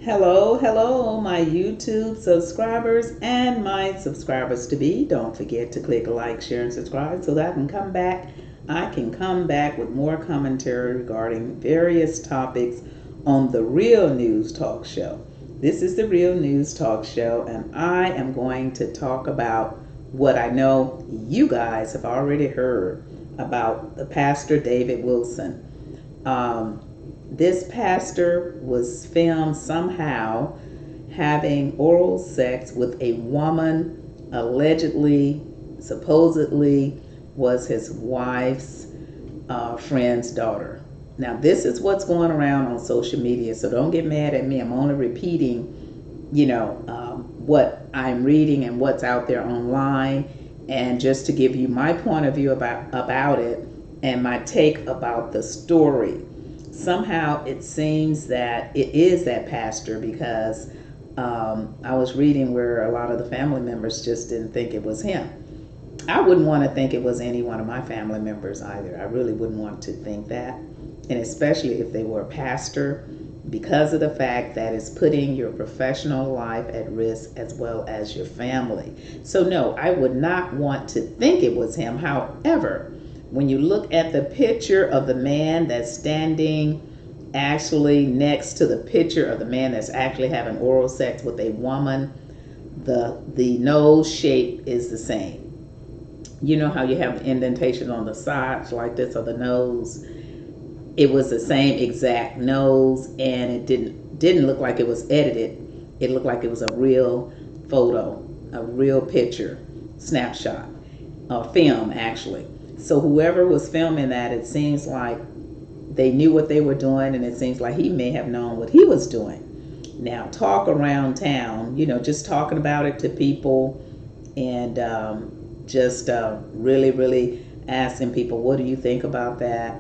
Hello, hello, my YouTube subscribers and my subscribers to be. Don't forget to click like, share, and subscribe so that I can come back. I can come back with more commentary regarding various topics on the Real News Talk Show. This is the Real News Talk Show, and I am going to talk about what I know you guys have already heard about the Pastor David Wilson. This pastor was filmed somehow having oral sex with a woman allegedly, supposedly was his wife's friend's daughter. Now, this is what's going around on social media, so don't get mad at me. I'm only repeating, what I'm reading and what's out there online, and just to give you my point of view about it and my take about the story. Somehow it seems that it is that pastor because I was reading where a lot of the family members just didn't think it was him. I wouldn't want to think it was any one of my family members either. I really wouldn't want to think that. And especially if they were a pastor, because of the fact that it's putting your professional life at risk as well as your family. So no, I would not want to think it was him. However, when you look at the picture of the man that's standing actually next to the picture of the man that's actually having oral sex with a woman, the nose shape is the same. You know how you have the indentation on the sides like this of the nose? It was the same exact nose, and it didn't look like it was edited. It looked like it was a real photo, a real picture, snapshot, film actually. So whoever was filming that, it seems like they knew what they were doing, and it seems like he may have known what he was doing. Now, talk around town, just talking about it to people, and just really, really asking people, what do you think about that?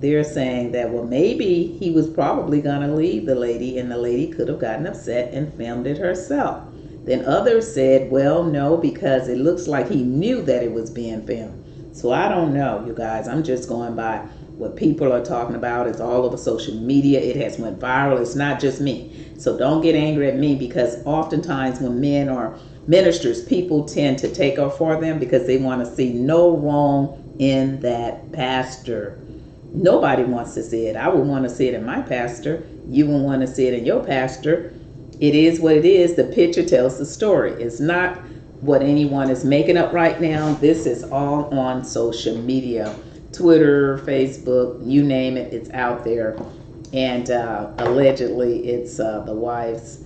They're saying that, well, maybe he was probably going to leave the lady, and the lady could have gotten upset and filmed it herself. Then others said, well, no, because it looks like he knew that it was being filmed. So I don't know, you guys. I'm just going by what people are talking about. It's all over social media. It has went viral. It's not just me. So don't get angry at me, because oftentimes when men are ministers, people tend to take up for them because they want to see no wrong in that pastor. Nobody wants to see it. I would want to see it in my pastor. You would want to see it in your pastor. It is what it is. The picture tells the story. It's not what anyone is making up right now. This is all on social media. Twitter, Facebook, you name it, it's out there. And allegedly it's the wife's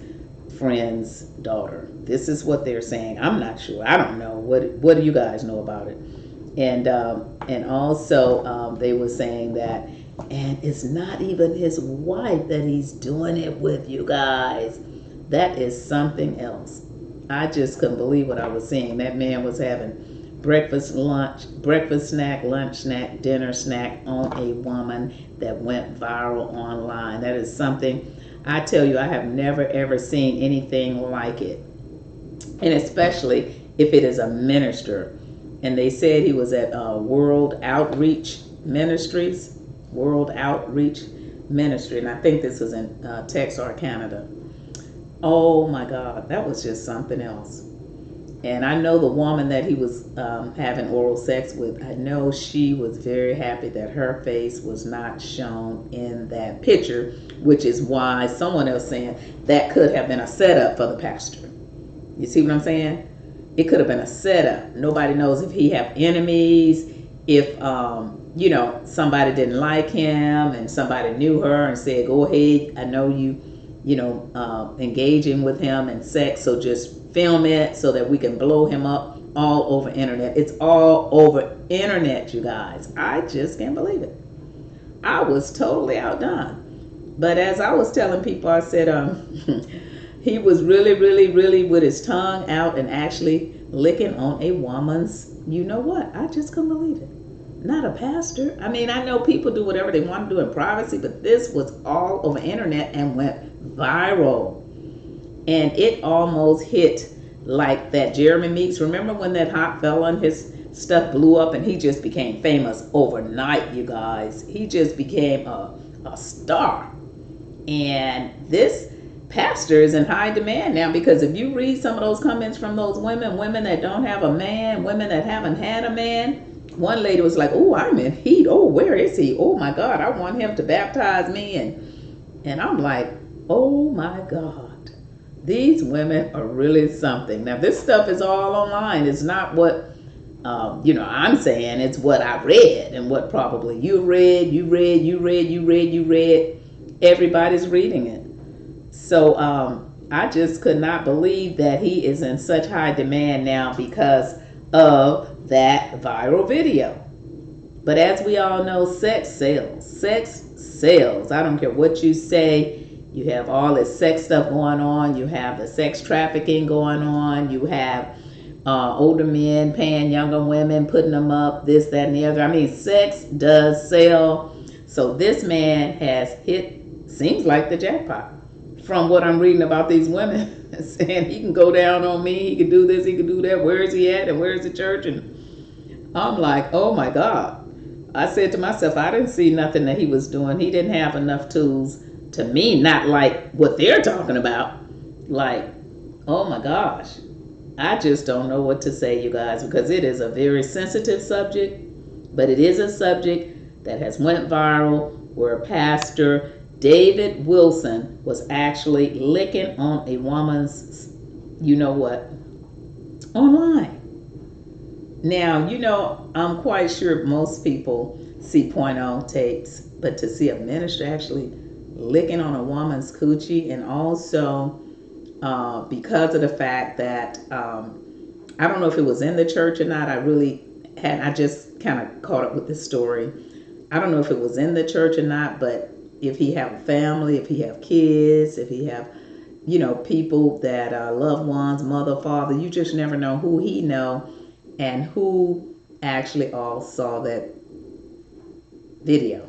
friend's daughter. This is what they're saying. I'm not sure. I don't know. What do you guys know about it? And also they were saying that, and it's not even his wife that he's doing it with, you guys. That is something else. I just couldn't believe what I was seeing. That man was having breakfast snack, lunch snack, dinner snack on a woman that went viral online. That is something, I tell you, I have never ever seen anything like it. And especially if it is a minister. And they said he was at World Outreach Ministry, and I think this was in Texas, Canada. Oh my God, that was just something else. And I know the woman that he was having oral sex with, I know she was very happy that her face was not shown in that picture, which is why someone else saying that could have been a setup for the pastor. You see what I'm saying? It could have been a setup. Nobody knows if he have enemies, if somebody didn't like him and somebody knew her and said, go ahead, I know you engaging with him in sex, so just film it so that we can blow him up all over internet. It's all over internet, you guys. I just can't believe it. I was totally outdone. But as I was telling people, I said he was really, really, really with his tongue out and actually licking on a woman's, you know what? I just couldn't believe it. Not a pastor. I mean, I know people do whatever they want to do in privacy, but this was all over internet and went viral. And it almost hit like that Jeremy Meeks. Remember when that hot fella and his stuff blew up and he just became famous overnight, you guys? He just became a star. And this pastor is in high demand now, because if you read some of those comments from those women that don't have a man, women that haven't had a man. One lady was like, "Oh, I'm in heat. Oh, where is he? Oh my God, I want him to baptize me." And I'm like, "Oh my God, these women are really something." Now this stuff is all online. It's not what I'm saying. It's what I read and what probably you read. Everybody's reading it. So I just could not believe that he is in such high demand now because of that viral video. But as we all know, sex sells. Sex sells. I don't care what you say. You have all this sex stuff going on. You have the sex trafficking going on. You have older men paying younger women, putting them up, this, that, and the other. I mean, sex does sell. So this man has hit, seems like, the jackpot. From what I'm reading about these women, saying he can go down on me, he can do this, he can do that. Where is he at, and where's the church? And I'm like, oh my God. I said to myself, I didn't see nothing that he was doing. He didn't have enough tools, to me, not like what they're talking about. Like, oh my gosh. I just don't know what to say, you guys, because it is a very sensitive subject, but it is a subject that has went viral, where Pastor David Wilson was actually licking on a woman's, you know what, online. Now, I'm quite sure most people see porno tapes, but to see a minister actually licking on a woman's coochie, and also because of the fact that I don't know if it was in the church or not. I just kind of caught up with this story. I don't know if it was in the church or not, but if he have a family, if he have kids, if he have, people that loved ones, mother, father, you just never know who he know and who actually all saw that video.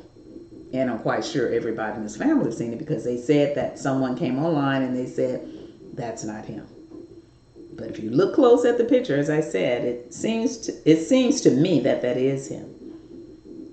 And I'm quite sure everybody in his family has seen it, because they said that someone came online and they said, that's not him. But if you look close at the picture, as I said, it seems to me that is him.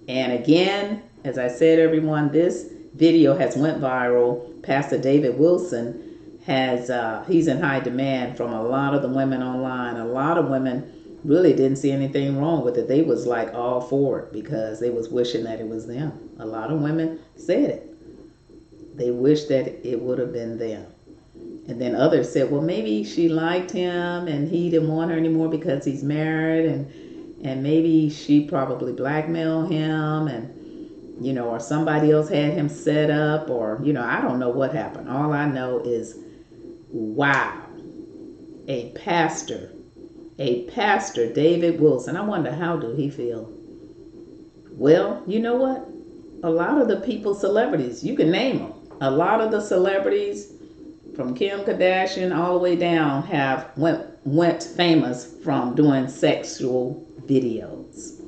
And again, as I said, everyone, this video has went viral. Pastor David Wilson he's in high demand from a lot of the women online. A lot of women really didn't see anything wrong with it. They was like all for it, because they was wishing that it was them. A lot of women said it. They wished that it would have been them. And then others said, well, maybe she liked him and he didn't want her anymore because he's married, and maybe she probably blackmailed him, and or somebody else had him set up, or I don't know what happened. All I know is, wow, a pastor, David Wilson. I wonder, how do he feel? Well, you know what? A lot of the people, celebrities, you can name them. A lot of the celebrities, from Kim Kardashian all the way down, have went famous from doing sexual videos.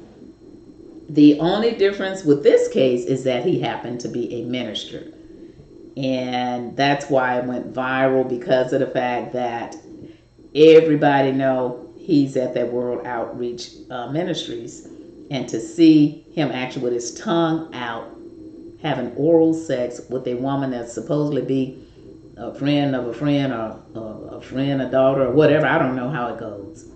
The only difference with this case is that he happened to be a minister. And that's why it went viral, because of the fact that everybody know he's at that World Outreach Ministries. And to see him actually with his tongue out having oral sex with a woman that's supposedly be a friend of a friend, or a friend, a daughter, or whatever. I don't know how it goes.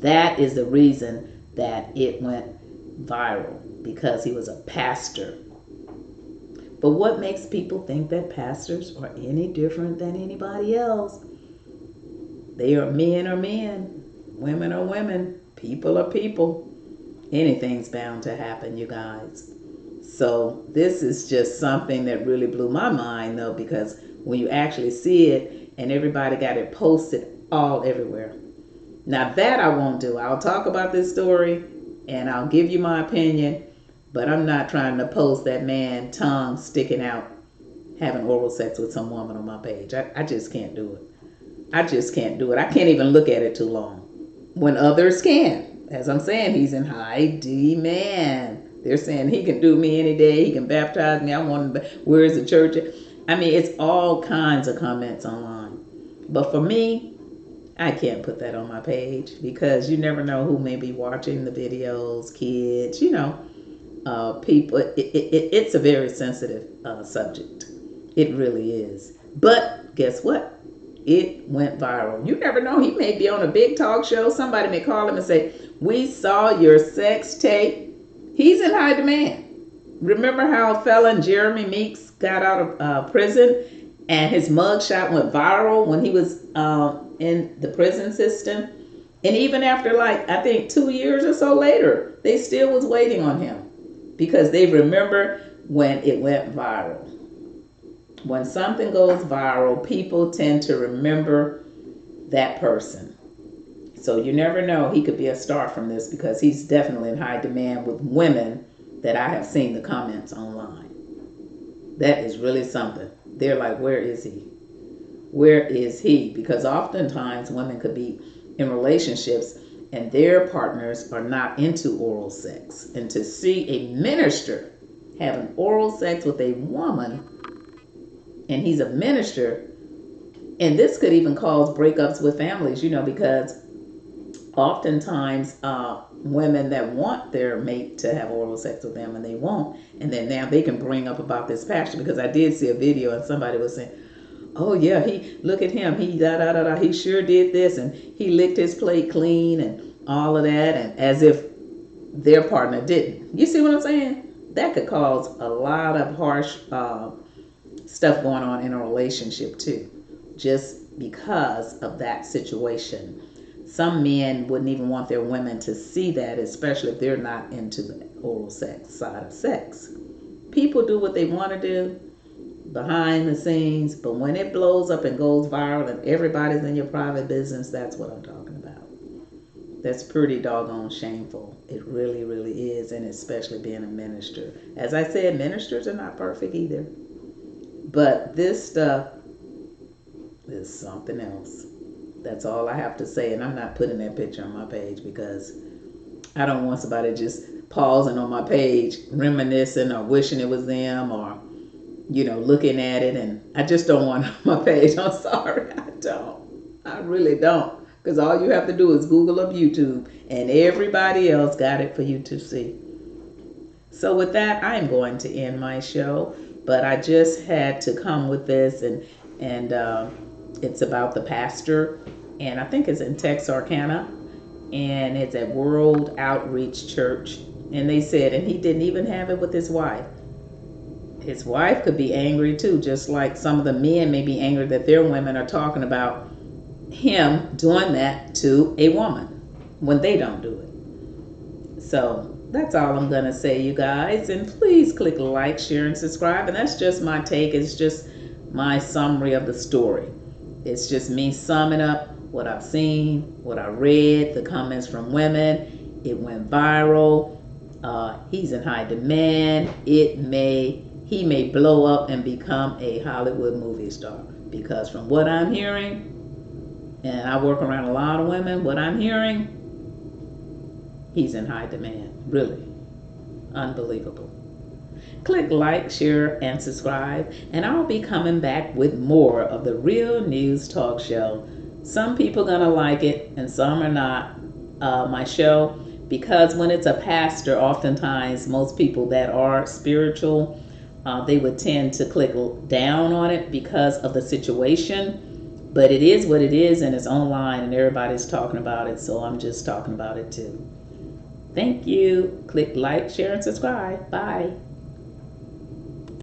That is the reason that it went viral, because he was a pastor. But what makes people think that pastors are any different than anybody else? They are men, women are women, people are people. Anything's bound to happen, you guys. So this is just something that really blew my mind, though, because when you actually see it, and everybody got it posted all everywhere. Now that I won't do. I'll talk about this story and I'll give you my opinion, but I'm not trying to post that man tongue sticking out having oral sex with some woman on my page. I just can't do it. I just can't do it. I can't even look at it too long, when others can. As I'm saying, he's in high demand. They're saying he can do me any day. He can baptize me. I want him. Where's the church? I mean, it's all kinds of comments online. But for me, I can't put that on my page, because you never know who may be watching the videos, kids, people. It's a very sensitive subject. It really is. But guess what? It went viral. You never know. He may be on a big talk show. Somebody may call him and say, "We saw your sex tape." He's in high demand. Remember how felon Jeremy Meeks got out of prison and his mugshot went viral when he was in the prison system? And even after, like, I think 2 years or so later, they still was waiting on him because they remember when it went viral. When something goes viral, people tend to remember that person. So you never know. He could be a star from this because he's definitely in high demand with women that I have seen the comments online. That is really something. They're like, where is he? Where is he? Because oftentimes women could be in relationships and their partners are not into oral sex. And to see a minister having oral sex with a woman, and he's a minister, and this could even cause breakups with families, because oftentimes women that want their mate to have oral sex with them and they won't, and then now they can bring up about this pastor, because I did see a video and somebody was saying, oh yeah, he, look at him, he da da da da, he sure did this, and he licked his plate clean and all of that, and as if their partner didn't. You see what I'm saying? That could cause a lot of harsh stuff going on in a relationship too, just because of that situation. Some men wouldn't even want their women to see that, especially if they're not into the oral sex side of sex. People do what they want to do behind the scenes, but when it blows up and goes viral and everybody's in your private business, that's what I'm talking about. That's pretty doggone shameful. It really, really is, and especially being a minister. As I said, ministers are not perfect either. But this stuff is something else. That's all I have to say. And I'm not putting that picture on my page because I don't want somebody just pausing on my page, reminiscing or wishing it was them, or, looking at it. And I just don't want it on my page. I'm sorry. I don't. I really don't. Because all you have to do is Google up YouTube and everybody else got it for you to see. So with that, I'm going to end my show. But I just had to come with this, and it's about the pastor, and I think it's in Texarkana, and it's at World Outreach Church. And they said, and he didn't even have it with his wife. His wife could be angry too, just like some of the men may be angry that their women are talking about him doing that to a woman when they don't do it. So that's all I'm going to say, you guys. And please click like, share, and subscribe. And that's just my take. It's just my summary of the story. It's just me summing up what I've seen, what I read, the comments from women. It went viral. He's in high demand. He may blow up and become a Hollywood movie star. Because from what I'm hearing, and I work around a lot of women, what I'm hearing, he's in high demand. Really unbelievable. Click like, share, and subscribe, and I'll be coming back with more of the Real News Talk Show. Some people gonna like it and some are not, my show, because when it's a pastor, oftentimes most people that are spiritual, they would tend to click down on it because of the situation. But it is what it is, and it's online and everybody's talking about it, so I'm just talking about it too. Thank you. Click like, share, and subscribe. Bye.